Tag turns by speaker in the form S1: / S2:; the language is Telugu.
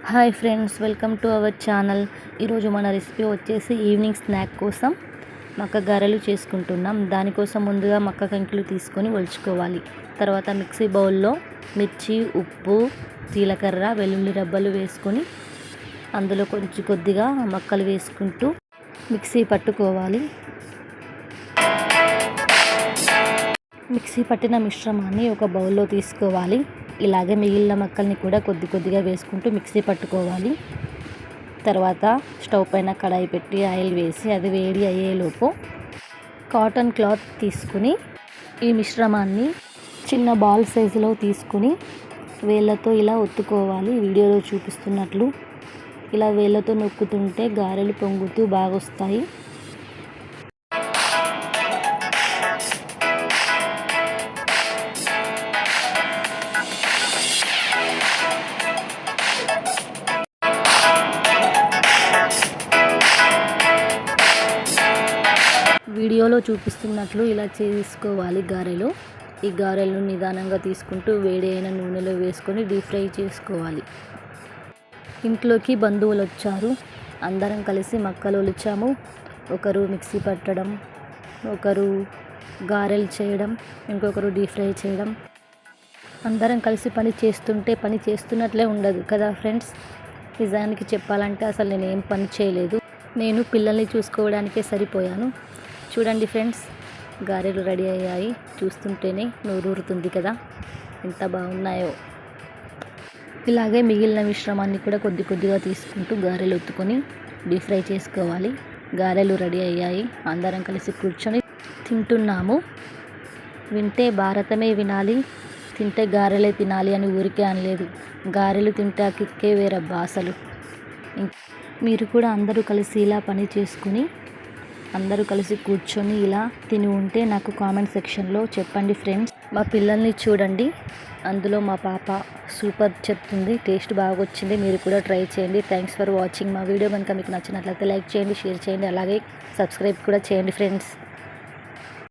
S1: Hi friends, welcome to our channel. ఈరోజు మన రెసిపీ వచ్చేసి ఈవినింగ్ స్నాక్ కోసం మక్క గారెలు చేసుకుంటున్నాం. దానికోసం ముందుగా మక్క కంకులు తీసుకొని ఒలుచుకోవాలి. తర్వాత మిక్సీ బౌల్లో మిర్చి, ఉప్పు, జీలకర్ర, వెల్లుల్లి రబ్బలు వేసుకొని అందులో కొద్దిగా మక్కలు వేసుకుంటూ మిక్సీ పట్టుకోవాలి. మిక్సీ పట్టిన మిశ్రమాన్ని ఒక బౌల్లో తీసుకోవాలి. ఇలాగే మిగిలిన మక్కల్ని కూడా కొద్దిగా వేసుకుంటూ మిక్సీ పట్టుకోవాలి. తర్వాత స్టవ్ పైన కడాయి పెట్టి ఆయిల్ వేసి అది వేడి అయ్యేలోపు కాటన్ క్లాత్ తీసుకుని ఈ మిశ్రమాన్ని చిన్న బాల్ సైజులో తీసుకుని వేళ్ళతో ఇలా ఒత్తుకోవాలి. వీడియోలో చూపిస్తున్నట్లు ఇలా వేళ్ళతో నొక్కుతుంటే గారెలు పొంగుతూ బాగా వస్తాయి. వీడియోలో చూపిస్తున్నట్లు ఇలా చేసుకోవాలి గారెలు. ఈ గారెలను నిదానంగా తీసుకుంటూ వేడి అయిన నూనెలో వేసుకొని డీప్ ఫ్రై చేసుకోవాలి. ఇంట్లోకి బంధువులు వచ్చారు. అందరం కలిసి మక్కలు ఒలిచాము. ఒకరు మిక్సీ పట్టడం, ఒకరు గారెలు చేయడం, ఇంకొకరు డీప్ ఫ్రై చేయడం. అందరం కలిసి పని చేస్తుంటే పని చేస్తున్నట్లే ఉండదు కదా ఫ్రెండ్స్. నిజానికి చెప్పాలంటే అసలు నేను ఏం పని చేయలేదు. నేను పిల్లల్ని చూసుకోవడానికే సరిపోయాను. చూడండి ఫ్రెండ్స్, గారెలు రెడీ అయ్యాయి. చూస్తుంటేనే నోరూరుతుంది కదా, ఎంత బాగున్నాయో. ఇలాగే మిగిలిన మిశ్రమాన్ని కూడా కొద్దిగా తీసుకుంటూ గారెలు ఒత్తుకొని డీప్ ఫ్రై చేసుకోవాలి. గారెలు రెడీ అయ్యాయి. అందరం కలిసి కూర్చొని తింటున్నాము. వింటే భారతమే వినాలి, తింటే గారెలే తినాలి అని ఊరికే అనలేదు. గారెలు తింటే కిక్కే వేరబ్బా అసలు. మీరు కూడా అందరూ కలిసి ఇలా పని చేసుకుని అందరూ కలిసి కూర్చొని ఇలా తిని ఉంటే నాకు కామెంట్ సెక్షన్లో చెప్పండి ఫ్రెండ్స్. మా పిల్లల్ని చూడండి, అందులో మా పాప సూపర్ చెప్తుంది, టేస్ట్ బాగా వచ్చింది. మీరు కూడా ట్రై చేయండి. Thanks for watching. మా వీడియో కనుక మీకు నచ్చినట్లయితే లైక్ చేయండి, షేర్ చేయండి, అలాగే సబ్స్క్రైబ్ కూడా చేయండి ఫ్రెండ్స్.